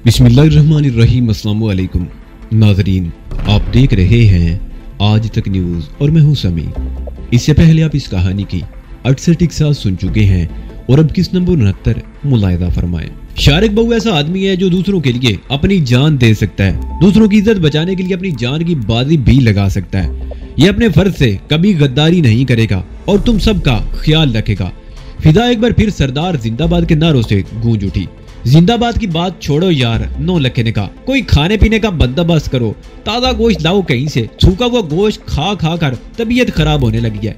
बिस्मिल्लाहिर्रहमानिर्रहीम। अस्सलाम वालेकुम नाज़रीन, आप देख रहे हैं आज तक न्यूज़ और मैं हूं समी। इससे पहले आप इस कहानी की 68 साल सुन चुके हैं और अब किस नंबर 69 मुलाहिजा फरमाएं। शारिक बहू ऐसा आदमी है जो दूसरों के लिए अपनी जान दे सकता है, दूसरों की इज्जत बचाने के लिए अपनी जान की बाजी भी लगा सकता है। ये अपने फर्ज से कभी गद्दारी नहीं करेगा और तुम सबका ख्याल रखेगा। फिदा एक बार फिर सरदार जिंदाबाद के नारों से गूंज उठी। जिंदाबाद की बात छोड़ो यार, 9 लखे ने कहा, कोई खाने पीने का बंदोबस्त करो, ताजा गोश्त लाओ कहीं से, सूखा हुआ गोश्त खा खा कर तबीयत खराब होने लगी है।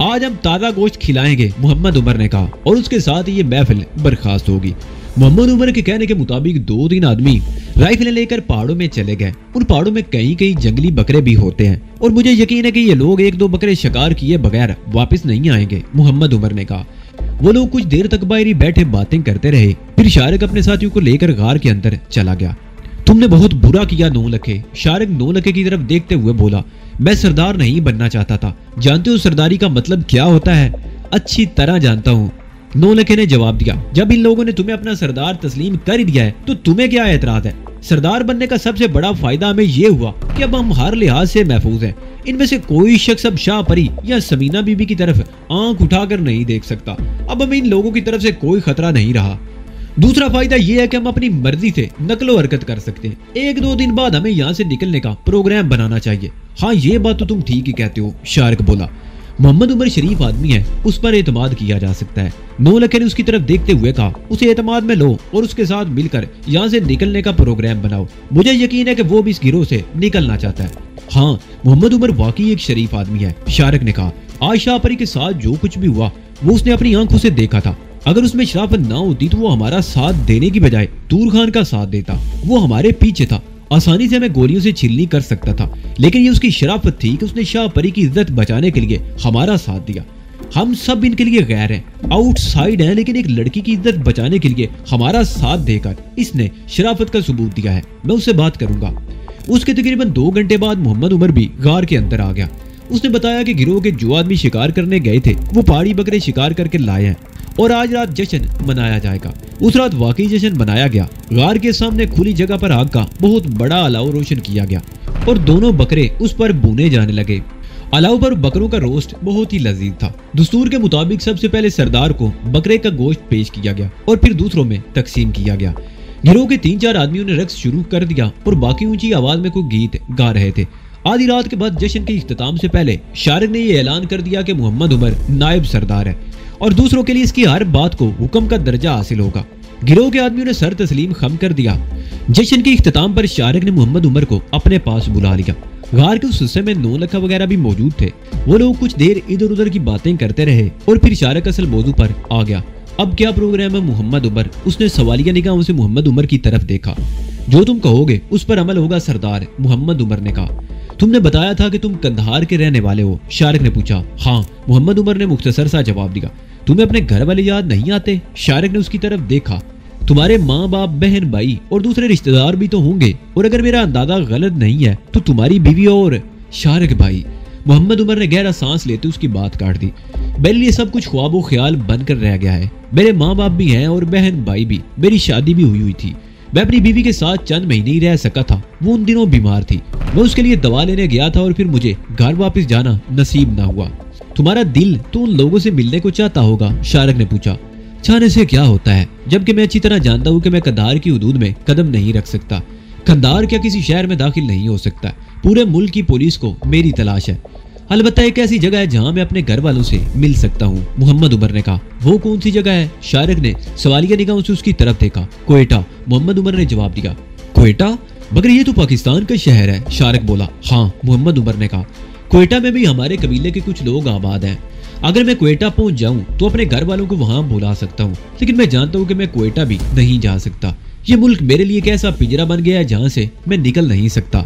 आज हम ताजा गोश्त खिलाएंगे, मोहम्मद उमर ने कहा और उसके साथ ये महफिल बर्खास्त होगी। मोहम्मद उमर के कहने के मुताबिक 2-3 आदमी राइफलें लेकर पहाड़ों में चले गए। उन पहाड़ों में कहीं कहीं जंगली बकरे भी होते हैं और मुझे यकीन है कि ये लोग 1-2 बकरे शिकार किए बगैर वापस नहीं आएंगे, मोहम्मद उमर ने कहा। वो लोग कुछ देर तक बाहर ही बैठे बातें करते रहे। फिर शारिक अपने साथियों को लेकर गार के अंदर चला गया। तुमने बहुत बुरा किया 9 लखे, शारिक 9 लखे की तरफ देखते हुए बोला। मैं सरदार नहीं बनना चाहता था। जानते हो सरदारी का मतलब क्या होता है? अच्छी तरह जानता हूँ, 9 लखे ने जवाब दिया। जब इन लोगों ने तुम्हें अपना सरदार तस्लीम कर ही दिया है तो तुम्हें क्या एतराज है? सरदार बनने का सबसे बड़ा फायदा हमें ये हुआ कि अब हम हर लिहाज से महफूज हैं। इनमें से कोई शख्स अब शाह परी या समीना बीबी की तरफ आंख उठाकर नहीं देख सकता। अब हमें इन लोगों की तरफ से कोई खतरा नहीं रहा। दूसरा फायदा यह है कि हम अपनी मर्जी से नकलो हरकत कर सकते हैं। 1-2 दिन बाद हमें यहाँ से निकलने का प्रोग्राम बनाना चाहिए। हाँ, ये बात तो तुम ठीक ही कहते हो, शारिक बोला। मोहम्मद उमर शरीफ आदमी है, उस पर एतमाद किया जा सकता है। 9 लखे ने उसकी तरफ देखते हुए कहा, उसे एतमाद में लो और उसके साथ मिलकर यहाँ से निकलने का प्रोग्राम बनाओ। मुझे यकीन है कि वो भी इस गिरोह से निकलना चाहता है। हाँ, मोहम्मद उमर वाकई एक शरीफ आदमी है, शारिक ने कहा। आज शाह परी के साथ जो कुछ भी हुआ वो उसने अपनी आंखों से देखा था। अगर उसमें शराफत ना होती तो वो हमारा साथ देने की बजाय तूर खान का साथ देता। वो हमारे पीछे था, आसानी से हमें गोलियों से छिलनी कर सकता था, लेकिन ये उसकी शराफत थी कि उसने शाह परी की इज्जत बचाने के लिए हमारा साथ दिया। हम सब इनके लिए गैर हैं, आउटसाइड हैं, लेकिन एक लड़की की इज्जत बचाने के लिए हमारा साथ देकर इसने शराफत का सबूत दिया है। मैं उससे बात करूंगा। उसके तकरीबन 2 घंटे बाद मोहम्मद उमर भी गार के अंदर आ गया। उसने बताया कि गिरोह के जो आदमी शिकार करने गए थे वो पहाड़ी बकरे शिकार करके लाए हैं और आज रात जश्न मनाया जाएगा। उस रात वाकई जश्न मनाया गया। गार के सामने खुली जगह पर आग का बहुत बड़ा अलाव रोशन किया गया और दोनों बकरे उस पर भुने जाने लगे। अलाव पर बकरों का रोस्ट बहुत ही लजीज था। दस्तूर के मुताबिक सबसे पहले सरदार को बकरे का गोश्त पेश किया गया और फिर दूसरों में तकसीम किया गया। गिरोह के 3-4 आदमियों ने रक्स शुरू कर दिया और बाकी ऊंची आवाज में कोई गीत गा रहे थे। आधी रात के बाद जश्न के इख्तिताम से पहले शारिक ने यह ऐलान कर दिया कि मोहम्मद उमर नायब सरदार है और दूसरों के लिए इसकी हर बात को हुक्म का दर्जा हासिल होगा। गिरोह के आदमियों ने सर तस्लीम खम कर दिया। जश्न के इख्तिताम पर शारिक ने मोहम्मद उमर को अपने पास बुला लिया। गार के उस हिस्से में 9 लखा वगैरह भी मौजूद थे। वो लोग कुछ देर इधर उधर की बातें करते रहे और फिर शारिक असल मौजू पर आ गया। अब क्या प्रोग्राम है मोहम्मद उमर? उसने सवालिया निगाहों से मोहम्मद उमर की तरफ देखा। जो तुम कहोगे उस पर अमल होगा सरदार, मोहम्मद उमर ने कहा। तुमने बताया था कि तुम कंधार के रहने वाले हो, शारिक ने पूछा। हाँ, मोहम्मद उमर ने मुख्तसर सा जवाब दिया। तुम्हें अपने घर वाले याद नहीं आते? शारिक ने उसकी तरफ देखा। तुम्हारे माँ बाप, बहन, भाई और दूसरे रिश्तेदार भी तो होंगे और अगर मेरा अंदाजा गलत नहीं है तो तुम्हारी बीवी और शारिक भाई। मोहम्मद उमर ने गहरा सांस लेते उसकी बात काट दी। मेरे लिए सब कुछ ख्वाबो ख्याल बनकर रह गया है। मेरे माँ बाप भी हैं और बहन भाई भी। मेरी शादी भी हुई थी। मैं अपनी बीवी के साथ चंद महीने ही रह सका था। वो उन दिनों बीमार थी। मैं उसके लिए दवा लेने गया था और फिर मुझे घर वापस जाना नसीब ना हुआ। तुम्हारा दिल तो उन लोगों से मिलने को चाहता होगा, शारिक ने पूछा। चाहने से क्या होता है, जबकि मैं अच्छी तरह जानता हूँ कि मैं कंधार की हुदूद में कदम नहीं रख सकता। कंधार क्या किसी शहर में दाखिल नहीं हो सकता। पूरे मुल्क की पुलिस को मेरी तलाश है। अलबत्ता एक ऐसी जगह है जहां मैं अपने घर वालों से मिल सकता हूं, मोहम्मद उमर ने कहा। वो कौन सी जगह है? शारिक ने सवालिया निगाहों से उसकी तरफ देखा। क्वेटा, मोहम्मद उमर ने जवाब दिया। क्वेटा? मगर ये तो पाकिस्तान का शहर है, शारिक बोला। हाँ, मोहम्मद उमर ने कहा। क्वेटा में भी हमारे कबीले के कुछ लोग आबाद हैं। अगर मैं क्वेटा पहुंच जाऊं तो अपने घर वालों को वहां बुला सकता हूं, लेकिन मैं जानता हूं कि मैं क्वेटा भी नहीं जा सकता। ये मुल्क मेरे लिए एक ऐसा पिंजरा बन गया है जहां से मैं निकल नहीं सकता।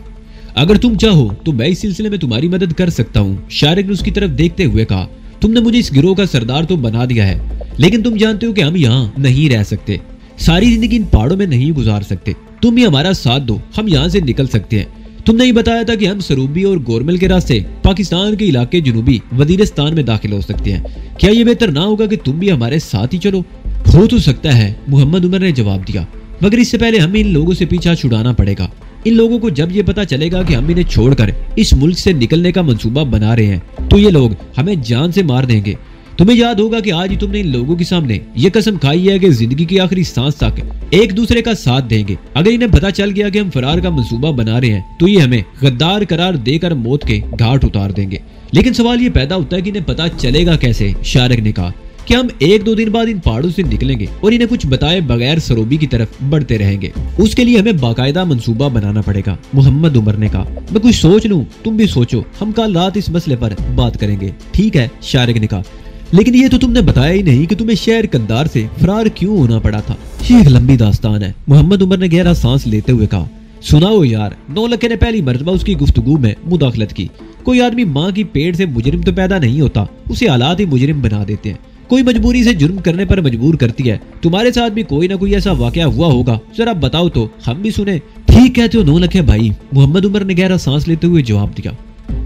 अगर तुम चाहो तो मैं इस सिलसिले में तुम्हारी मदद कर सकता हूँ, शारिक ने उसकी तरफ देखते हुए कहा। तुमने मुझे इस गिरोह का सरदार तो बना दिया है, लेकिन तुम जानते हो कि हम यहाँ नहीं रह सकते। सारी जिंदगी इन पहाड़ों में नहीं गुजार सकते। तुम ही हमारा साथ दो, हम यहाँ से निकल सकते हैं। तुमने ही बताया था कि हम सरूबी और गोरमल के रास्ते पाकिस्तान के इलाके जुनूबी वजीरिस्तान में दाखिल हो सकते हैं। क्या ये बेहतर ना होगा कि तुम भी हमारे साथ ही चलो? हो तो सकता है, मोहम्मद उमर ने जवाब दिया। मगर इससे पहले हमें इन लोगों से पीछा छुड़ाना पड़ेगा। इन लोगों को जब ये पता चलेगा कि हम इन्हें छोड़कर इस मुल्क से निकलने का मंसूबा बना रहे हैं तो ये लोग हमें जान से मार देंगे। तुम्हें याद होगा कि आज ही तुमने इन लोगों के सामने ये कसम खाई है कि जिंदगी की आखिरी सांस तक एक दूसरे का साथ देंगे। अगर इन्हें पता चल गया कि हम फरार का मंसूबा बना रहे हैं तो ये हमें गद्दार करार देकर मौत के घाट उतार देंगे। लेकिन सवाल ये पैदा होता है कि इन्हें पता चलेगा कैसे? शारिक ने कहा कि हम 1-2 दिन बाद इन पहाड़ों से निकलेंगे और इन्हें कुछ बताए बगैर सरोबी की तरफ बढ़ते रहेंगे। उसके लिए हमें बाकायदा मंसूबा बनाना पड़ेगा। मोहम्मद उमर ने कहा, मैं कुछ सोच लूं, तुम भी सोचो, हम कल रात इस मसले पर बात करेंगे। ठीक है, शारिक ने कहा, लेकिन ये तो तुमने बताया ही नहीं कि तुम्हें शहर कंधार से फरार क्यों होना पड़ा था। ये एक लंबी दास्तान है। मोहम्मद उमर ने गहरा सांस लेते हुए कहा, सुनाओ यार। नौलखे ने पहली मर्तबा उसकी गुफ्तगू में मुदाखलत की। कोई आदमी माँ की पेट से मुजरिम तो पैदा नहीं होता, उसे हालात ही मुजरिम बना देते हैं। कोई मजबूरी से जुर्म करने पर मजबूर करती है। तुम्हारे साथ भी कोई ना कोई ऐसा वाकया हुआ होगा, जरा बताओ तो हम भी सुने। ठीक कहते हो नौलखे भाई, मोहम्मद उमर ने गहरा सांस लेते हुए जवाब दिया।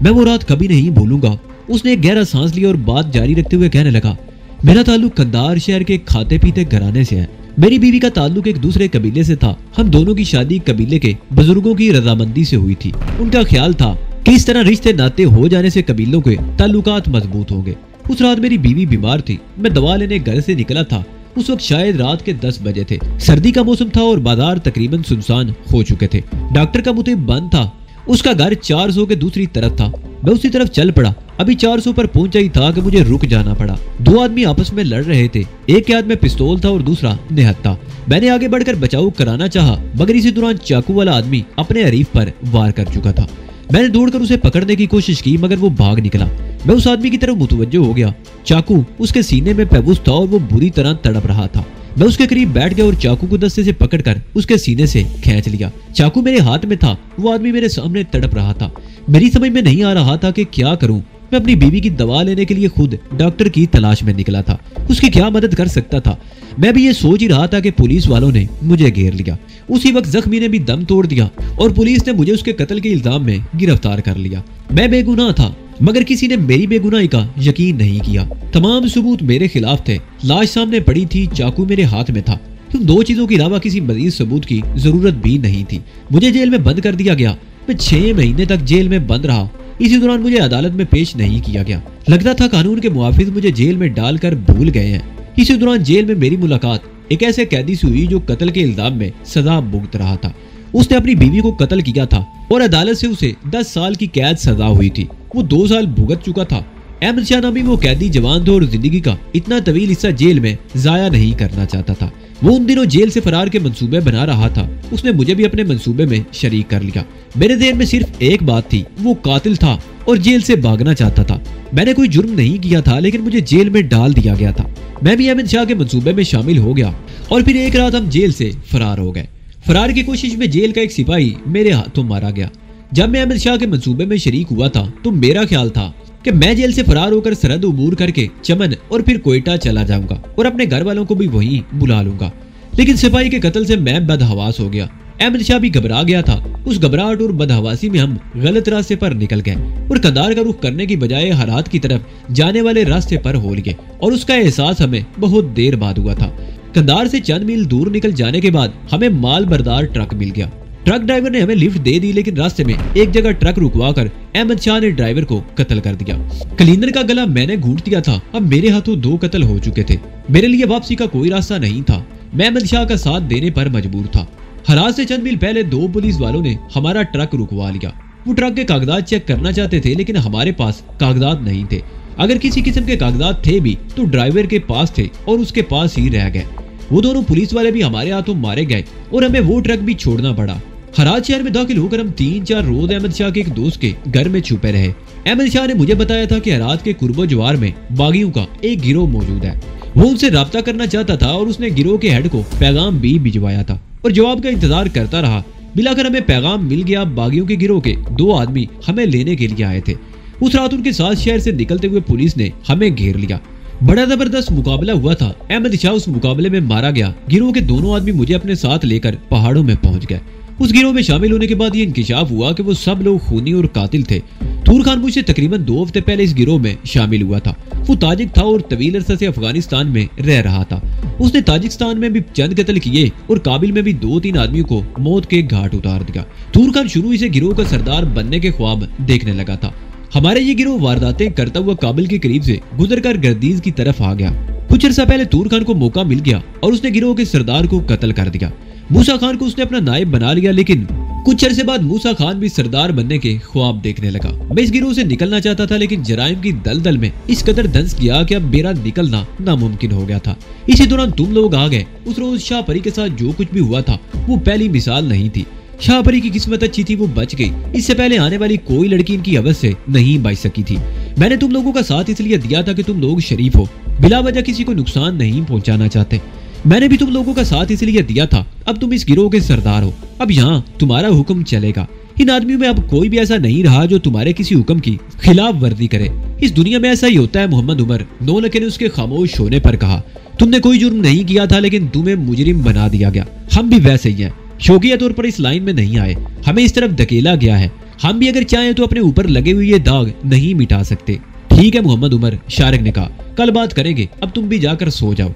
मैं वो रात कभी नहीं भूलूंगा। उसने एक गहरा सांस लिया और बात जारी रखते हुए कहने लगा, मेरा ताल्लुक कंधार शहर के खाते पीते घराने से है। मेरी बीवी का ताल्लुक एक दूसरे कबीले से था। हम दोनों की शादी कबीले के बुजुर्गों की रजामंदी से हुई थी। उनका ख्याल था कि इस तरह रिश्ते नाते हो जाने से कबीलों के ताल्लुकात मजबूत होंगे। उस रात मेरी बीवी बीमार थी। मैं दवा लेने घर से निकला था। उस वक्त शायद रात के 10 बजे थे। सर्दी का मौसम था और बाजार तकरीबन सुनसान हो चुके थे। डॉक्टर का मुतीब बंद था। उसका घर 400 के दूसरी तरफ था। मैं उसी तरफ चल पड़ा। अभी 400 पर पहुंचा ही था कि मुझे रुक जाना पड़ा। 2 आदमी आपस में लड़ रहे थे। एक के हाथ में पिस्तौल था और दूसरा निहत्था। मैंने आगे बढ़कर बचाव कराना चाहा, मगर इसी दौरान चाकू वाला आदमी अपने हरीफ पर वार कर चुका था। मैंने दौड़कर उसे पकड़ने की कोशिश की, मगर वो भाग निकला। मैं उस आदमी की तरफ मुतवज्जो हो गया। चाकू उसके सीने में पेबूस था और वो बुरी तरह तड़प रहा था। मैं उसके करीब बैठ गया और चाकू को दस्ते से पकड़कर उसके सीने से खींच लिया। चाकू मेरे हाथ में था। वो आदमी मेरे सामने तड़प रहा था। मेरी समझ में नहीं आ रहा था कि क्या करूं। मैं अपनी बीवी की दवा लेने के लिए खुद डॉक्टर की तलाश में निकला था। उसकी क्या मदद कर सकता था? मैं भी ये सोच ही रहा था कि पुलिस वालों ने मुझे घेर लिया। उसी वक्त जख्मी ने भी दम तोड़ दिया और पुलिस ने मुझे उसके कत्ल के इल्जाम में गिरफ्तार कर लिया। मैं बेगुनाह था, मगर किसी ने मेरी बेगुनाही का यकीन नहीं किया। तमाम सबूत मेरे खिलाफ थे। लाश सामने पड़ी थी, चाकू मेरे हाथ में था। उन 2 चीजों के अलावा किसी मजीद सबूत की जरूरत भी नहीं थी। मुझे जेल में बंद कर दिया गया। मैं 6 महीने तक जेल में बंद रहा। इसी दौरान मुझे अदालत में पेश नहीं किया गया। लगता था कानून के मुहाफिज मुझे जेल में डालकर भूल गए हैं। इसी दौरान जेल में मेरी मुलाकात एक ऐसे कैदी से हुई जो कत्ल के इल्जाम में सजा भुगत रहा था। उसने अपनी बीवी को कत्ल किया था और अदालत से उसे 10 साल की कैद सजा हुई थी। वो 2 साल भुगत चुका था। अहमद शाह नामी वो कैदी जवान था और जिंदगी का इतना तवील हिस्सा जेल में जाया नहीं करना चाहता था। वो उन दिनों जेल से फरार के मंसूबे बना रहा था। उसने मुझे भी अपने मंसूबे में शरीक कर लिया। मेरे ذہن में सिर्फ एक बात थी, वो कातिल था और जेल से भागना चाहता था। मैंने कोई जुर्म नहीं किया था, लेकिन मुझे जेल में डाल दिया गया था। मैं भी अहमद शाह के मंसूबे में शामिल हो गया और फिर एक रात हम जेल से फरार हो गए। फरार की कोशिश में जेल का एक सिपाही मेरे हाथों मारा गया। जब मैं अहमद शाह के मंसूबे में शरीक हुआ था तो मेरा ख्याल था कि मैं जेल से फरार होकर सरहद उबूर करके चमन और फिर कोयटा चला जाऊंगा और अपने घर वालों को भी वहीं बुला लूंगा। लेकिन सिपाही के कत्ल से मैं बदहवास हो गया। अहमद शाह भी घबरा गया था। उस घबराहट और बदहवासी में हम गलत रास्ते पर निकल गए और कंधार का रुख करने की बजाय हरात की तरफ जाने वाले रास्ते पर हो लिए और उसका एहसास हमें बहुत देर बाद हुआ था। कंधार से चंद मील दूर निकल जाने के बाद हमें माल बरदार ट्रक मिल गया। ट्रक ड्राइवर ने हमें लिफ्ट दे दी, लेकिन रास्ते में एक जगह ट्रक रुकवा कर अहमद शाह ने ड्राइवर को कत्ल कर दिया। क्लीनर का गला मैंने घूंट दिया था। अब मेरे हाथों 2 कत्ल हो चुके थे। मेरे लिए वापसी का कोई रास्ता नहीं था। मैं अहमद शाह का साथ देने पर मजबूर था। हरात से चंद मील पहले 2 पुलिस वालों ने हमारा ट्रक रुकवा लिया। वो ट्रक के कागजात चेक करना चाहते थे, लेकिन हमारे पास कागजात नहीं थे। अगर किसी किस्म के कागजात थे भी तो ड्राइवर के पास थे और उसके पास ही रह गए। वो दोनों पुलिस वाले भी हमारे हाथों मारे गए और हमें वो ट्रक भी छोड़ना पड़ा। हरात शहर में दाखिल होकर हम 3-4 रोज अहमद शाह के एक दोस्त के घर में छुपे रहे। अहमद शाह ने मुझे बताया था कि हरात के कुर्बो जवार में बागियों का एक गिरोह मौजूद है। वो उनसे राब्ता करना चाहता था और उसने गिरोह के हेड को पैगाम भी भिजवाया था और जवाब का इंतजार करता रहा। मिलाकर हमें पैगाम मिल गया। बागियों के गिरोह के 2 आदमी हमें लेने के लिए आए थे। उस रात उनके साथ शहर से निकलते हुए पुलिस ने हमें घेर लिया। बड़ा जबरदस्त मुकाबला हुआ था। अहमद शाह उस मुकाबले में मारा गया। गिरोह के दोनों आदमी मुझे अपने साथ लेकर पहाड़ों में पहुंच गए। उस गिरोह में शामिल होने के बाद ये इंकिशाफ हुआ कि वो सब लोग खूनी और कातिल थे। तूर खान मुझसे तकरीबन 2 हफ्ते पहले इस गिरोह में शामिल हुआ था। वो ताजिक था और तवील अरसे से अफगानिस्तान में रह रहा था। اس نے تاجکستان میں بھی چند قتل کیے اور کابل میں بھی 2-3 آدمیوں کو موت کے گھاٹ اتار دیا۔ تور خان شروع سے گروہ کا سردار بننے کے خواب دیکھنے لگا تھا۔ ہمارے یہ گروہ وارداتیں کرتا ہوا کابل کے قریب سے گزر کر گردیز کی طرف آ گیا۔ کچھ عرصہ پہلے تور خان کو موقع مل گیا اور اس نے گروہ کے سردار کو قتل کر دیا۔ موسیٰ خان کو اس نے اپنا نائب بنا لیا، لیکن کچھ عرصے بعد موسیٰ خان بھی سردار بننے کے خواب دیکھنے لگا۔ میں اس گروہ سے نکلنا چاہتا تھا، لیکن جرائم کی دلدل میں اس قدر دھنس گیا کہ اب میرا نکلنا ناممکن ہو گیا تھا۔ اسی دوران تم لوگ آ گئے۔ اس روز شاہ پری کے ساتھ جو کچھ بھی ہوا تھا وہ پہلی مثال نہیں تھی۔ شاہ پری کی قسمت اچھی تھی، وہ بچ گئی۔ اس سے پہلے آنے والی کوئی لڑکی ان کی عوض سے نہیں بچ سکی تھی۔ میں نے تم لوگوں کا ساتھ اس لیے دیا تھا کہ تم لوگ شریف ہو، بلا وجہ کسی کو نقصان نہیں پہنچانا چاہتے۔ میں نے بھی تم لوگوں کا ساتھ اس لیے دیا تھا۔ اب تم اس گروہ کے سردار ہو، اب یہاں تمہارا حکم چلے گا۔ ان آدمیوں میں اب کوئی بھی ایسا نہیں رہا جو تمہارے کسی حکم کی خلاف ورزی کرے۔ اس دنیا میں ایسا ہی ہوتا ہے محمد عمر، نولکھے نے اس کے خاموش ہونے پر کہا۔ تم نے کوئی جرم نہیں کیا تھا، لیکن تمہیں مجرم بنا دیا گیا۔ ہم بھی ویسے ہی ہیں، شوقیہ طور پر اس لائن میں نہیں آئے، ہمیں اس طرف دھکیلا گیا ہے۔ ہم بھی اگر چاہیں تو اپنے اوپر لگے ہوئے یہ داغ نہیں مٹا سکتے۔ ٹھیک ہے محمد عمر، شارق نے کہا، کل بات کریں گے، اب تم بھی جا کر سو جاؤ۔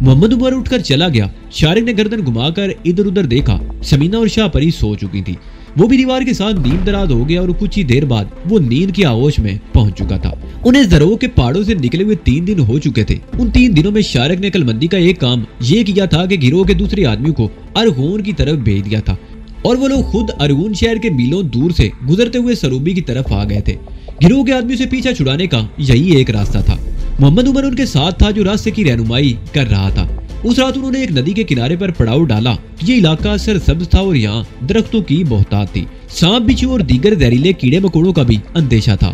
محمد عمر اٹھ کر چلا گیا۔ شارق نے گردن گھما کر ادھر ادھر دیکھا۔ سمینہ اور شاہ پری سو چکی تھی۔ وہ بھی دیوار کے ساتھ نیم دراز ہو گیا اور کچھ ہی دیر بعد وہ نیند کی آغوش میں پہنچ چکا تھا۔ انہیں زرو کے پہاڑوں سے نکلے ہوئے 3 دن ہو چکے تھے۔ ان 3 دنوں میں شارق نے عقل مندی کا ایک کام یہ کیا تھا کہ گروہ کے دوسرے آدمیوں کو ارغون کی طرف بھیج دیا تھا، اور وہ لوگ خود ارغون شہر کے میلوں دور سے گزرتے ہوئے سروبی کی طرف آ گئے تھے۔ گروہ کے آدمیوں سے پیچھا چھڑانے کا یہی ایک راستہ تھا۔ محمد عمر ان کے ساتھ تھا جو راستے کی رہنمائی کر رہا تھا۔ اس رات انہوں نے ایک ندی کے کنارے پر پڑاؤ ڈالا۔ یہ علاقہ سرسبز تھا اور یہاں درختوں کی بہتات تھی۔ سانپ، بچھو اور دیگر زہریلے کیڑے مکوڑوں کا بھی اندیشہ تھا۔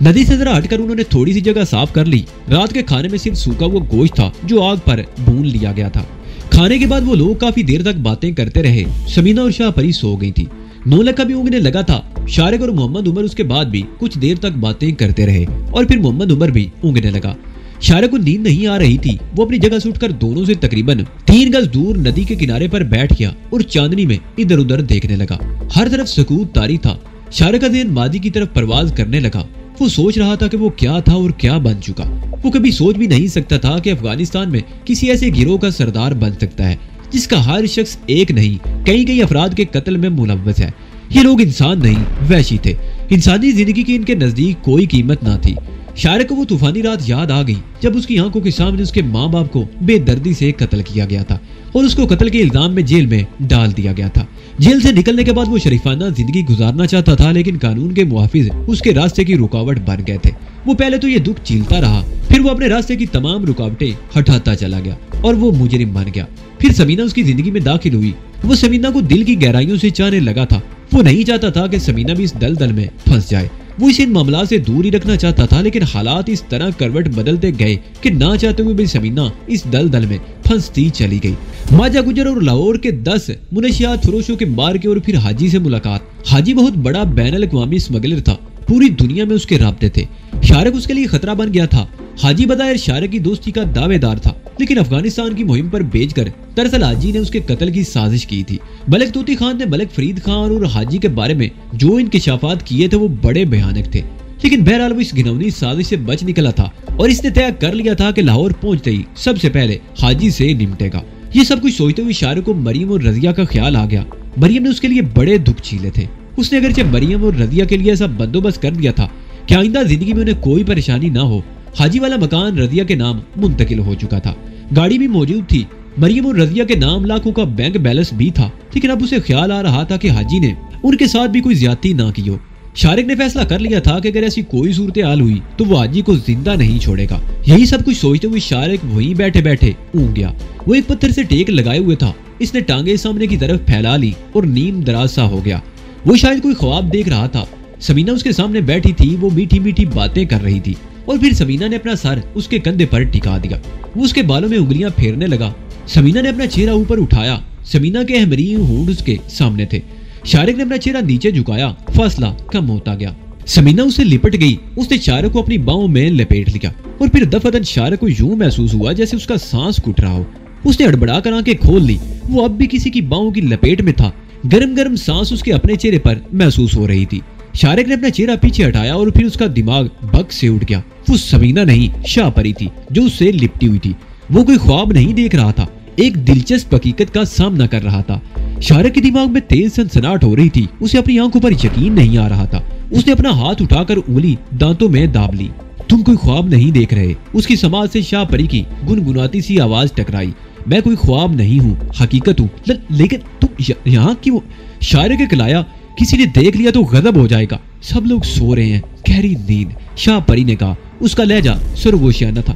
ندی سے ذرا ہٹ کر انہوں نے تھوڑی سی جگہ صاف کر لی۔ رات کے کھانے میں صرف سوکھا ہوا گوشت تھا جو آگ پر بھون لیا گیا تھا۔ کھانے کے بعد وہ لوگ کافی دیر تک باتیں کرتے رہے۔ سمینہ اور شاہ پری سو گئی تھی۔ نولکھا بھی اونگنے لگا تھا۔ شارق اور محمد عمر اس کے بعد بھی کچھ دیر تک باتیں کرتے رہے اور پھر محمد عمر بھی اونگنے لگا۔ شارق کو نیند نہیں آ رہی تھی۔ وہ اپنی جگہ سے اٹھ کر دونوں سے تقریباً 3 گز دور ندی کے کنارے پر بیٹھ گیا اور چاندنی میں ادھر ادھر دیکھنے لگا۔ ہر طرف سکوت طاری تھا۔ شارق کا ذہن ماضی کی طرف پرواز کرنے لگا۔ وہ سوچ رہا تھا کہ وہ کیا تھا اور کیا بن چکا۔ وہ کبھی سوچ بھی نہیں سکتا تھا کہ افغانستان میں کسی ایسے گروہ کا سردار بن سکتا ہے جس کا ہر شخص ایک نہیں کئی افراد کے قتل میں ملوث ہے۔ یہ لوگ انسان نہیں، وحشی تھے۔ انسانی زندگی کی ان کے نزدیک کوئی قیمت نہ تھی۔ شارق کو وہ طوفانی رات یاد آ گئی جب اس کی آنکھوں کے سامنے اس کے ماں باپ کو بے دردی سے قتل کیا گیا تھا اور اس کو قتل کے الزام میں جیل میں ڈال دیا گیا تھا۔ جیل سے نکلنے کے بعد وہ شریفانہ زندگی گزارنا چاہتا تھا، لیکن قانون کے محافظ اس کے راستے کی رکاوٹ بن گئے تھے۔ وہ پہلے تو یہ دکھ جھیلتا رہا، پھر وہ اپنے راستے کی تمام رکاوٹیں ہٹاتا چلا گیا اور وہ مجرم بن گیا۔ پھر سمینہ اس کی زندگی میں داخل ہوئی۔ وہ سمینہ کو دل کی گہرائیوں سے چاہنے لگا تھا۔ وہ نہیں چاہتا تھا کہ سمینہ بھی اس دلدل میں پھنس جائے۔ وہ اسے ان معاملات سے دور ہی رکھنا چاہتا تھا، لیکن حالات اس طرح کروٹ بدلتے گئے کہ نہ چاہتے ہوئے بھی سمینہ اس دلدل میں پھنستی چلی گئی۔ ماجا گجر اور لاہور کے 10 منشیات فروشوں کے مار کے اور پھر حاجی سے ملاقات۔ حاجی بہت بڑا بین الاقوامی اسمگلر تھا، پوری دنیا میں اس کے رابطے تھے۔ شارق اس کے لیے خطرہ بن گیا تھا۔ حاجی بظاہر شارق کی دوستی کا دعوے دار تھا، لیکن افغانستان کی مہم پر بھیج کر دراصل حاجی نے اس کے قتل کی سازش کی تھی۔ ملک طوطی خان نے ملک فرید خان اور حاجی کے بارے میں جو انکشافات کیے تھے وہ بڑے بھیانک تھے، لیکن بہرحال وہ اس گھناؤنی سازش سے بچ نکلا تھا اور اس نے طے کر لیا تھا کہ لاہور پہنچتے ہی سب سے پہلے حاجی سے نمٹے گا۔ یہ سب کچھ سوچتے ہوئے شارق کو مریم اور رضیہ کا خیال آ گیا۔ مریم نے اس کے لیے بڑے دکھ جھیلے تھے۔ اس نے اگرچہ مریم اور رضیہ کے لیے ایسا بندوبست کر دیا تھا کہ آئندہ زندگی میں انہیں کوئی پریشانی نہ ہو۔ حاجی والا مکان رضیہ کے نام منتقل ہو چکا تھا، گاڑی بھی موجود تھی، مریم اور رضیہ کے نام لاکھوں کا بینک بیلنس بھی تھا، لیکن اب اسے خیال آ رہا تھا کہ حاجی نے ان کے ساتھ بھی کوئی زیادتی نہ کی ہو۔ شارق نے فیصلہ کر لیا تھا کہ اگر ایسی کوئی صورتحال ہوئی تو وہ حاجی کو زندہ نہیں چھوڑے گا۔ یہی سب کچھ سوچتے ہوئے شارق وہیں بیٹھے بیٹھے اونگ گیا۔ وہ ایک پتھر سے ٹیک لگائے ہوئے تھا۔ اس نے ٹانگیں سامنے کی طرف پھیلا لی اور نیم دراز سا ہو گیا۔ وہ شاید کوئی خواب دیکھ رہا تھا۔ سمینہ اس کے سامنے بیٹھی تھی، وہ میٹھی میٹھی باتیں کر رہی تھی اور پھر سمینہ نے اپنا سر اس کے کندھے پر ٹکا دیا۔ وہ اس کے بالوں میں انگلیاں پھیرنے لگا۔ سمینہ نے اپنا چہرہ اوپر اٹھایا۔ سمینہ کے احمرین ہونٹ اس کے سامنے تھے۔ شارق نے اپنا چہرہ نیچے جھکایا۔ فاصلہ کم ہوتا گیا۔ سمینہ اسے لپٹ گئی۔ اس نے شارق کو اپنی باہوں میں لپیٹ لیا اور پھر دفعتاً شارق کو یوں محسوس ہوا جیسے اس کا سانس گھٹ رہا ہو۔ اس نے اڑبڑا کر آنکھیں کھول لی۔ وہ اب بھی کسی کی باہوں کی لپیٹ میں تھا۔ گرم گرم سانس اس کے اپنے چہرے پر محسوس ہو رہی تھی۔ شارق نے اپنا چہرہ پیچھے ہٹایا اور پھر اس کا دماغ بگ سے اٹھ گیا۔ وہ سمینہ نہیں، شاہ پری تھی جو اس سے لپٹی ہوئی تھی۔ وہ کوئی خواب نہیں دیکھ رہا تھا، ایک دلچسپ حقیقت کا سامنا کر رہا تھا۔ شارک کے دماغ میں تیز سنسناہٹ ہو رہی تھی، اسے اپنی آنکھوں پر یقین نہیں آ رہا تھا۔ اس نے اپنا ہاتھ اٹھا کر انگلی دانتوں میں داب لی۔ تم کوئی خواب نہیں دیکھ رہے، اس کی سماعت سے شاہ پری کی گنگناتی سی آواز ٹکرائی۔ میں کوئی خواب نہیں ہوں، حقیقت ہوں۔ لیکن تم یہاں کیوں؟ شارک کلایا، کسی نے دیکھ لیا تو غضب ہو جائے گا۔ سب لوگ سو رہے ہیں، گہری نیند، شاہ پری نے کہا۔ اس کا لہجہ سرگوشیانہ تھا۔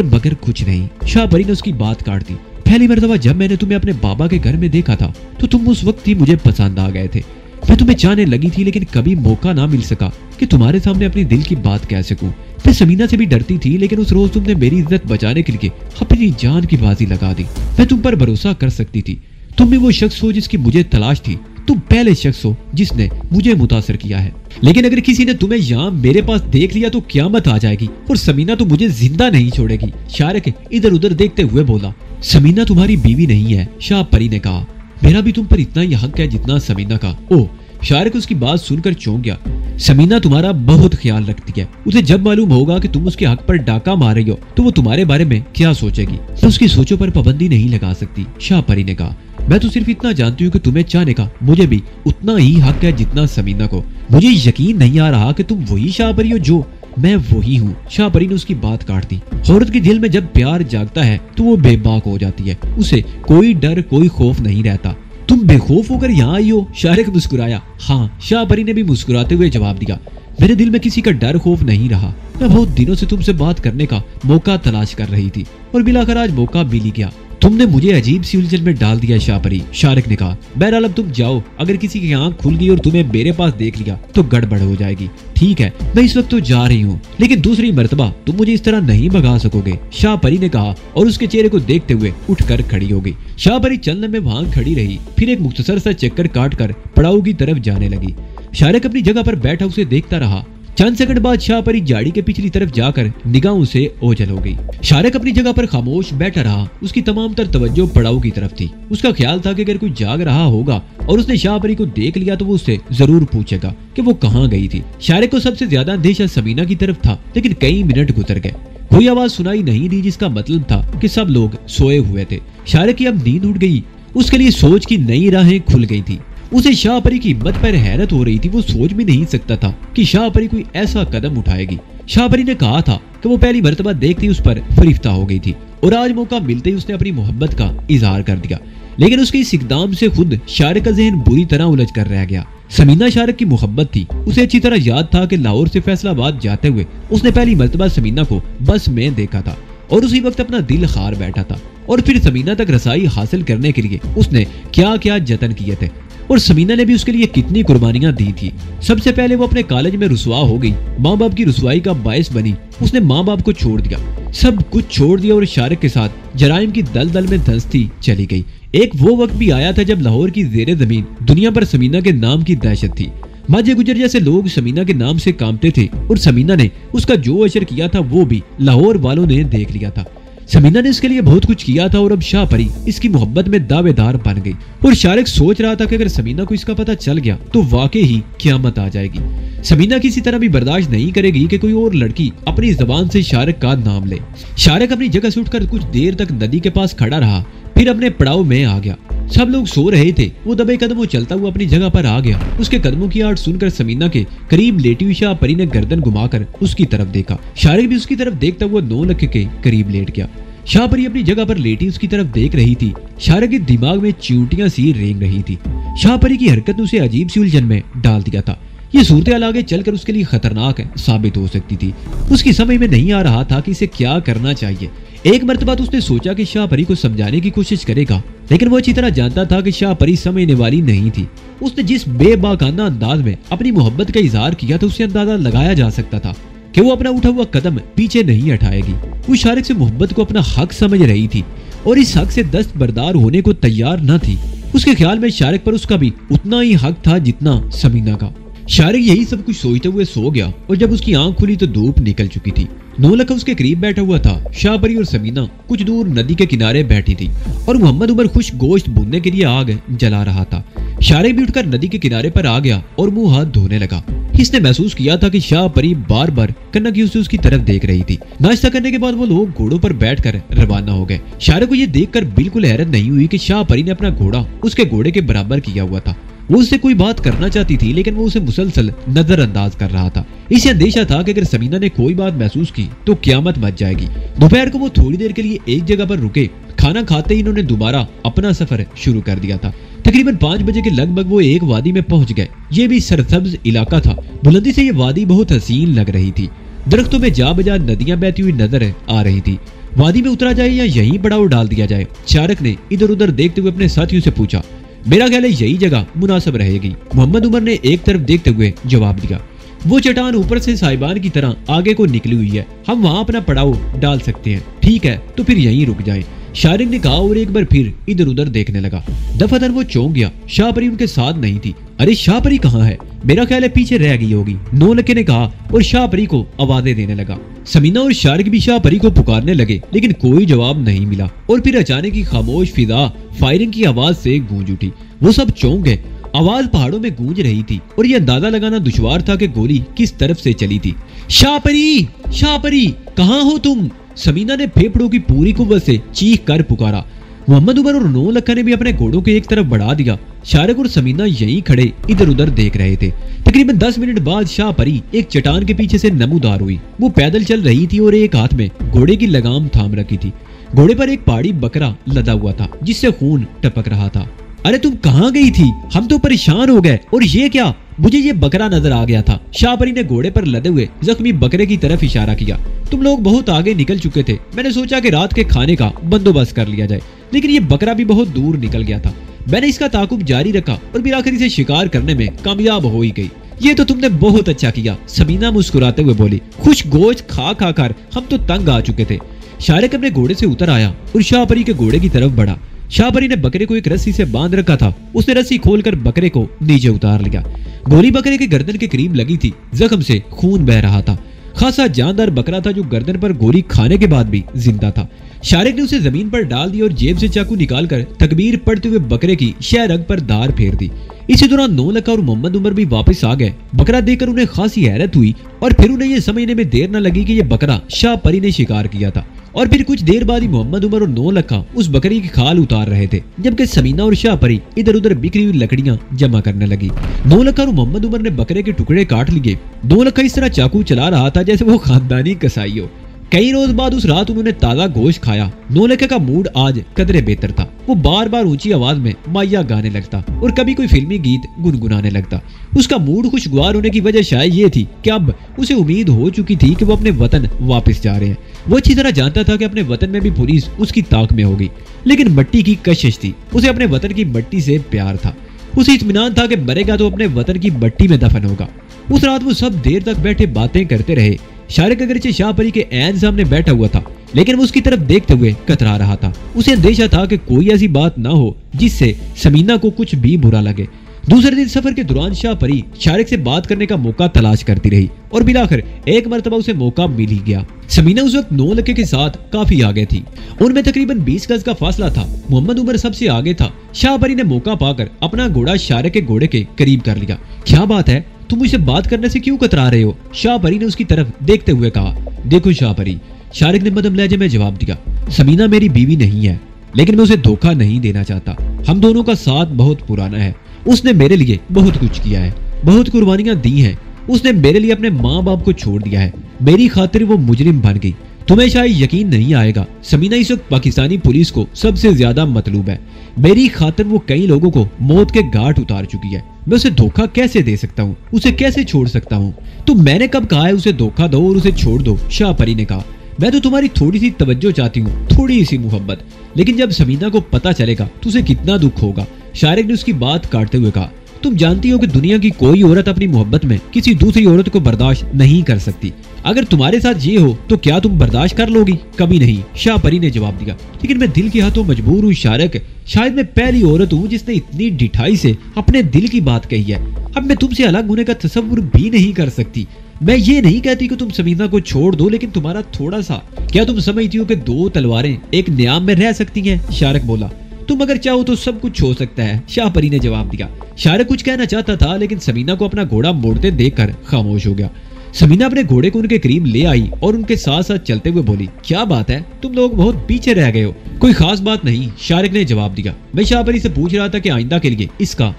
مگر کچھ نہیں۔ شاہ پری نے اس کی بات کاٹ دی۔ پہلی مرتبہ جب میں نے تمہیں اپنے بابا کے گھر میں دیکھا تھا تو تم اس وقت ہی مجھے پسند آ گئے تھے۔ میں تمہیں چاہنے لگی تھی لیکن کبھی موقع نہ مل سکا کہ تمہارے سامنے اپنی دل کی بات کہہ سکوں۔ میں سمینہ سے بھی ڈرتی تھی لیکن اس روز تم نے میری عزت بچانے کے لیے اپنی جان کی بازی لگا دی۔ میں تم پر بھروسہ کر سکتی تھی۔ تم بھی وہ شخص ہو جس کی مجھے تلاش تھی۔ تم پہلے شخص ہو جس نے مجھے متاثر کیا ہے۔ لیکن اگر کسی نے تمہیں یہاں میرے پاس دیکھ لیا تو قیامت آ جائے گی اور سمینہ تو مجھے زندہ نہیں چھوڑے گی۔ شارک ادھر ادھر دیکھتے ہوئے بولا۔ سمینہ تمہاری بیوی نہیں ہے، شاہ پری نے کہا۔ میرا بھی تم پر اتنا ہی حق ہے جتنا سمینہ کا۔ او، شارک اس کی بات سن کر چونک گیا۔ سمینہ تمہارا بہت خیال رکھتی ہے۔ اسے جب معلوم ہوگا کہ تم اس کے حق پر ڈاکہ مار رہی ہو تو وہ تمہارے بارے میں کیا سوچے گی؟ میں اس کی سوچوں پر پابندی نہیں لگا سکتی، شاہ پری نے کہا۔ میں تو صرف اتنا جانتی ہوں کہ تمہیں چاہنے کا مجھے بھی اتنا ہی حق ہے جتنا سمینہ کو۔ مجھے یقین نہیں آ رہا کہ تم وہی شاہ پری ہو جو میں وہی ہوں۔ شاہ پری نے اس کی بات کاٹ دی۔ عورت کے دل میں جب پیار جاگتا ہے تو وہ بے باک ہو جاتی ہے، اسے کوئی ڈر کوئی خوف نہیں رہتا۔ تم بے خوف ہو کر یہاں آئی ہو؟ شارک مسکرایا۔ ہاں، شاہ پری نے بھی مسکراتے ہوئے جواب دیا۔ میرے دل میں کسی کا ڈر خوف نہیں رہا۔ میں بہت دنوں سے تم سے بات کرنے کا موقع تلاش کر رہی تھی اور بلاخر آج موقع مل ہی گیا۔ تم نے مجھے عجیب سی الجھن میں ڈال دیا شاہ پری، شارک نے کہا۔ بہرحال اب تم جاؤ، اگر کسی کی آنکھ کھل گئی اور تمہیں میرے پاس دیکھ لیا تو گڑبڑ ہو جائے گی۔ ٹھیک ہے، میں اس وقت تو جا رہی ہوں، لیکن دوسری مرتبہ تم مجھے اس طرح نہیں بھگا سکو گے، شاہ پری نے کہا اور اس کے چہرے کو دیکھتے ہوئے اٹھ کر کھڑی ہو گئی۔ شاہ پری چند لمحے وہاں کھڑی رہی، پھر ایک مختصر سا چکر کاٹ کر پڑاؤ کی طرف جانے لگی۔ شارک اپنی جگہ پر بیٹھا اسے دیکھتا رہا۔ چند سیکنڈ بعد شاہ پری جاڑی کے پچھلی طرف جا کر نگاہوں سے اوجھل ہو گئی۔ شارک اپنی جگہ پر خاموش بیٹھا رہا، اس کی تمام تر توجہ پڑاؤ کی طرف تھی۔ اس کا خیال تھا کہ اگر کوئی جاگ رہا ہوگا اور اس نے شاہ پری کو دیکھ لیا تو وہ اس سے ضرور پوچھے گا کہ وہ کہاں گئی تھی۔ شارک کو سب سے زیادہ اندیشہ سمینہ کی طرف تھا، لیکن کئی منٹ گزر گئے، کوئی آواز سنائی نہیں دی، جس کا مطلب تھا کہ سب لوگ سوئے ہوئے تھے۔ شارک کی اب نیند اٹھ گئی، اس کے لیے سوچ کی نئی راہیں کھل گئی تھی۔ اسے شاہ پری کی ہمت پر حیرت ہو رہی تھی، وہ سوچ بھی نہیں سکتا تھا کہ شاہ پری کوئی ایسا قدم اٹھائے گی۔ شاہ پری نے کہا تھا کہ وہ پہلی مرتبہ دیکھتے ہی اس پر فریفتہ ہو گئی تھی اور آج موقع ملتے ہی اس نے اپنی محبت کا اظہار کر دیا، لیکن اس کے اس اقدام سے خود شارک کا ذہن بری طرح الجھ کر رہ گیا۔ سمینہ شارک کی محبت تھی، اسے اچھی طرح یاد تھا کہ لاہور سے فیصل آباد جاتے ہوئے اس نے پہلی مرتبہ سمینہ کو بس میں دیکھا تھا اور اسی وقت اپنا دل خار بیٹھا تھا، اور پھر سمینہ تک رسائی حاصل کرنے کے لیے اس نے کیا کیا جتن کیے تھے اور سمینہ نے بھی اس کے لیے کتنی قربانیاں دی تھی۔ سب سے پہلے وہ اپنے کالج میں رسوا ہو گئی، ماں باپ کی رسوائی کا باعث بنی۔ اس نے ماں باپ کو چھوڑ دیا، سب کچھ چھوڑ دیا اور شارک کے ساتھ جرائم کی دلدل میں دھنستی چلی گئی۔ ایک وہ وقت بھی آیا تھا جب لاہور کی زیر زمین دنیا پر سمینہ کے نام کی دہشت تھی۔ ماجے گجر جیسے لوگ سمینہ کے نام سے کانپتے تھے اور سمینہ نے اس کا جو اشر کیا تھا وہ بھی لاہور والوں نے دیکھ لیا تھا۔ سمینہ نے اس کے لیے بہت کچھ کیا تھا اور اب شاہ پری اس کی محبت میں دعوے دار بن گئی، اور شارک سوچ رہا تھا کہ اگر سمینہ کو اس کا پتہ چل گیا تو واقعی ہی قیامت آ جائے گی۔ سمینہ کسی طرح بھی برداشت نہیں کرے گی کہ کوئی اور لڑکی اپنی زبان سے شارک کا نام لے۔ شارک اپنی جگہ سے اٹھ کر کچھ دیر تک ندی کے پاس کھڑا رہا، پھر اپنے پڑاؤ میں آ گیا۔ سب لوگ سو رہے تھے، وہ دبے قدموں چلتا ہوا اپنی جگہ پر آ گیا۔ اس کے قدموں کی آہٹ سن کر سمینہ کے قریب لیٹی ہوئی شاہ پری نے گردن گھما کر اس کی طرف دیکھا۔ شارک بھی اس کی طرف دیکھتا ہوا 9 لکھ کے قریب لیٹ گیا۔ شاہ پری اپنی جگہ پر لیٹی اس کی طرف دیکھ رہی تھی، شارک کے دماغ میں چیونٹیاں سی رینگ رہی تھی۔ شاہ پری کی حرکت نے اسے عجیب سی الجھن میں ڈال دیا تھا۔ یہ صورتحال آگے چل کر اس کے لیے خطرناک ثابت ہو سکتی تھی۔ اس کی سمجھ میں نہیں آ رہا تھا کہ اسے کیا کرنا چاہیے۔ ایک مرتبہ تو اس نے سوچا کہ شاہ پری کو سمجھانے کی کوشش کرے گا، لیکن وہ اچھی طرح جانتا تھا کہ شاہ پری سمجھنے والی نہیں تھی۔ اس نے جس بے باکانہ انداز میں اپنی محبت کا اظہار کیا تھا، اسے اندازہ لگایا جا سکتا تھا کہ وہ اپنا اٹھا ہوا قدم پیچھے نہیں ہٹائے گی۔ وہ شارک سے محبت کو اپنا حق سمجھ رہی تھی اور اس حق سے دستبردار ہونے کو تیار نہ تھی۔ اس کے خیال میں شارک پر اس کا بھی اتنا ہی حق تھا جتنا سمینہ کا۔ शारिक यही सब कुछ सोचते हुए सो गया और जब उसकी आंख खुली तो धूप निकल चुकी थी। नौलखा उसके करीब बैठा हुआ था। शाहपरी और समीना कुछ दूर नदी के किनारे बैठी थी और मोहम्मद उमर खुश गोश्त भूनने के लिए आग जला रहा था। शारिक भी उठकर नदी के किनारे पर आ गया और मुंह हाथ धोने लगा। इसने महसूस किया था कि शाहपरी बार बार कन्नगियों से उसकी तरफ देख रही थी। नाश्ता करने के बाद वो लोग घोड़ों पर बैठकर रवाना हो गए। शारिक को यह देखकर बिल्कुल हैरत नहीं हुई कि शाहपरी ने अपना घोड़ा उसके घोड़े के बराबर किया हुआ था। वो उससे कोई बात करना चाहती थी लेकिन वो उसे मुसलसल नजरअंदाज कर रहा था। इसे अंदेशा था कि अगर समीना ने कोई बात महसूस की तो क्यामत मच जाएगी। दोपहर को वो थोड़ी देर के लिए एक जगह पर रुके। खाना खाते ही इन्होंने दोबारा अपना सफर शुरू कर दिया था। तकरीबन 5 बजे के लगभग वो एक वादी में पहुंच गए। ये भी सरसब्ज इलाका था। बुलंदी से ये वादी बहुत हसीन लग रही थी। दरख्तों में जा बजा नदियां बहती हुई नजर आ रही थी। वादी में उतरा जाए या यहीं पड़ाव डाल दिया जाए? शारिक ने इधर उधर देखते हुए अपने साथियों से पूछा। मेरा ख्याल है यही जगह मुनासिब रहेगी, मोहम्मद उमर ने एक तरफ देखते हुए जवाब दिया। वो चट्टान ऊपर से साहिबान की तरह आगे को निकली हुई है, हम वहां अपना पड़ाव डाल सकते हैं। ठीक है तो फिर यहीं रुक जाएं, शारिक ने कहा और एक बार फिर इधर उधर देखने लगा। दफादर वो चौंक गया। शाहपरी उनके साथ नहीं थी। अरे शाहपरी कहाँ है? मेरा ख्याल है पीछे रह गई होगी, नौलखे ने कहा और शाहपरी को आवाजें देने लगा। समीना और शारिक भी शाहपरी को पुकारने लगे लेकिन कोई जवाब नहीं मिला और फिर अचानक ही खामोश फिजा फायरिंग की आवाज से गूंज उठी। वो सब चौंक गए। आवाज पहाड़ों में गूंज रही थी और यह अंदाजा लगाना दुश्वार था कि गोली किस तरफ से चली थी। शाहपरी, शाहपरी कहाँ हो तुम? समीना ने फेफड़ों की पूरी कुव्वत से चीख कर पुकारा। मोहम्मद उमर और नौलखा ने भी अपने घोड़ों को एक तरफ बढ़ा दिया। शारिक और समीना यहीं खड़े इधर उधर देख रहे थे। तकरीबन 10 मिनट बाद शाहपरी एक चट्टान के पीछे से नमूदार हुई। वो पैदल चल रही थी और एक हाथ में घोड़े की लगाम थाम रखी थी। घोड़े पर एक पहाड़ी बकरा लदा हुआ था जिससे खून टपक रहा था। अरे तुम कहाँ गई थी? हम तो परेशान हो गए। और ये क्या? मुझे ये बकरा नजर आ गया था। शाहपरी ने घोड़े पर लदे हुए जख्मी बकरे की तरफ इशारा किया। तुम लोग बहुत आगे निकल चुके थे। मैंने सोचा कि रात के खाने का बंदोबस्त कर लिया जाए, लेकिन ये बकरा भी बहुत दूर निकल गया था। मैंने इसका ताकुब जारी रखा और फिर आखिर इसे शिकार करने में कामयाब हो ही गई। ये तो तुमने बहुत अच्छा किया, समीना मुस्कुराते हुए बोली। खुश गोश्त खा खा कर हम तो तंग आ चुके थे। शारिक अपने घोड़े से उतर आया और शाहपरी के घोड़े की तरफ बढ़ा। शाहपरी ने बकरे को एक रस्सी से बांध रखा था। उसने रस्सी खोलकर बकरे को नीचे उतार लिया। गोली बकरे के गर्दन के करीब लगी थी। जख्म से खून बह रहा था। खासा जानदार बकरा था जो गर्दन पर गोली खाने के बाद भी जिंदा था। शारिक ने उसे जमीन पर डाल दिया और जेब से चाकू निकालकर तकबीर पढ़ते हुए बकरे की शहरग पर धार फेर दी। इसी दौरान नौलखा और मोहम्मद उमर भी वापस आ गए। बकरा देखकर उन्हें खासी हैरत हुई और फिर उन्हें यह समझने में देर न लगी कि यह बकरा शाहपरी ने शिकार किया था। और फिर कुछ देर बाद ही मोहम्मद उमर और नौलखा उस बकरी की खाल उतार रहे थे, जबकि समीना और शाहपरी इधर उधर बिखरी हुई लकड़ियां जमा करने लगी। नौलखा और मोहम्मद उमर ने बकरे के टुकड़े काट लिए। नौलखा इस तरह चाकू चला रहा था जैसे वो खानदानी कसाई हो। कई रोज बाद उस रात उन्होंने ताजा गोश्त खाया। नौलखे का मूड आज कदरे बेहतर था। वो बार बार ऊंची आवाज में माया गाने लगता और कभी कोई फिल्मी गीत गुनगुनाने लगता। उसका मूड खुशगवार होने की वजह शायद ये थी कि अब उसे उम्मीद हो चुकी थी कि वो अपने वतन वापस जा रहे हैं। वो अच्छी तरह जानता था कि अपने वतन में भी पुलिस उसकी ताक में होगी, लेकिन मट्टी की कशिश थी। उसे अपने वतन की मट्टी से प्यार था। उसे इत्मीनान था कि मरेगा तो अपने वतन की मट्टी में दफन होगा। उस रात वो सब देर तक बैठे बातें करते रहे। शारिक अगरचे शाहपरी के ऐन सामने बैठा हुआ था, लेकिन वो उसकी तरफ देखते हुए कतरा रहा था। उसे अंदेशा था कि कोई ऐसी बात ना हो जिससे समीना को कुछ भी बुरा लगे। दूसरे दिन सफर के दौरान शाहपरी शारिक से बात करने का मौका तलाश करती रही और बिलाखिर एक मर्तबा उसे मौका मिल ही गया। समीना उस वक्त नौलखे के साथ काफी आगे थी। उनमें तकरीबन 20 गज का फासला था। मोहम्मद उमर सबसे आगे था। शाहपरी ने मौका पाकर अपना घोड़ा शारिक के घोड़े के करीब कर लिया। क्या बात है, तुम मुझसे बात करने से क्यों कतरा रहे हो? शाहपरी ने उसकी तरफ देखते हुए कहा। देखो शाहपरी, शारिक ने मध्यम लहजे में जवाब दिया, समीना मेरी बीवी नहीं है, लेकिन मैं उसे धोखा नहीं देना चाहता। हम दोनों का साथ बहुत पुराना है। उसने मेरे लिए बहुत कुछ किया है, बहुत कुर्बानियां दी हैं। उसने मेरे लिए अपने माँ बाप को छोड़ दिया है। मेरी खातिर वो मुजरिम बन गई। तुम्हें शायद यकीन नहीं आएगा, समीना इस वक्त पाकिस्तानी पुलिस को सबसे ज्यादा मतलूब है। मेरी खातिर वो कई लोगों को मौत के घाट उतार चुकी है। मैं उसे धोखा कैसे दे सकता हूँ? उसे कैसे छोड़ सकता हूँ? तो मैंने कब कहा है उसे धोखा दो और उसे छोड़ दो? शाहपरी ने कहा। मैं तो तुम्हारी थोड़ी सी तवज्जो चाहती हूँ, थोड़ी सी मोहब्बत, लेकिन जब समीना को पता चलेगा तो उसे कितना दुख होगा। शारिक ने उसकी बात काटते हुए कहा। तुम जानती हो कि दुनिया की कोई औरत अपनी मोहब्बत में किसी दूसरी औरत को बर्दाश्त नहीं कर सकती। अगर तुम्हारे साथ ये हो तो क्या तुम बर्दाश्त कर लोगी? कभी नहीं, शाहपरी ने जवाब दिया। लेकिन मैं दिल के हाथों मजबूर हूँ शारक। शायद मैं पहली औरत हूँ जिसने इतनी ढिठाई से अपने दिल की बात कही है। अब मैं तुमसे अलग होने का तसव्वुर भी नहीं कर सकती। मैं ये नहीं कहती कि तुम समीना को छोड़ दो, लेकिन तुम्हारा थोड़ा सा, क्या तुम समझती हो कि दो तलवारें एक न्याम में रह सकती हैं? शारक बोला। तुम अगर चाहो तो सब कुछ हो सकता है, शाहपरी ने जवाब दिया। शारक कुछ कहना चाहता था, लेकिन समीना को अपना घोड़ा मोड़ते देखकर खामोश हो गया। समीना अपने घोड़े को उनके करीब ले आई और उनके साथ साथ चलते हुए बोली, क्या बात है, तुम लोग बहुत पीछे रह गए हो। कोई खास बात नहीं, शारक ने जवाब दिया। मैं शाहपरी से पूछ रहा था कि आइंदा के लिए इसका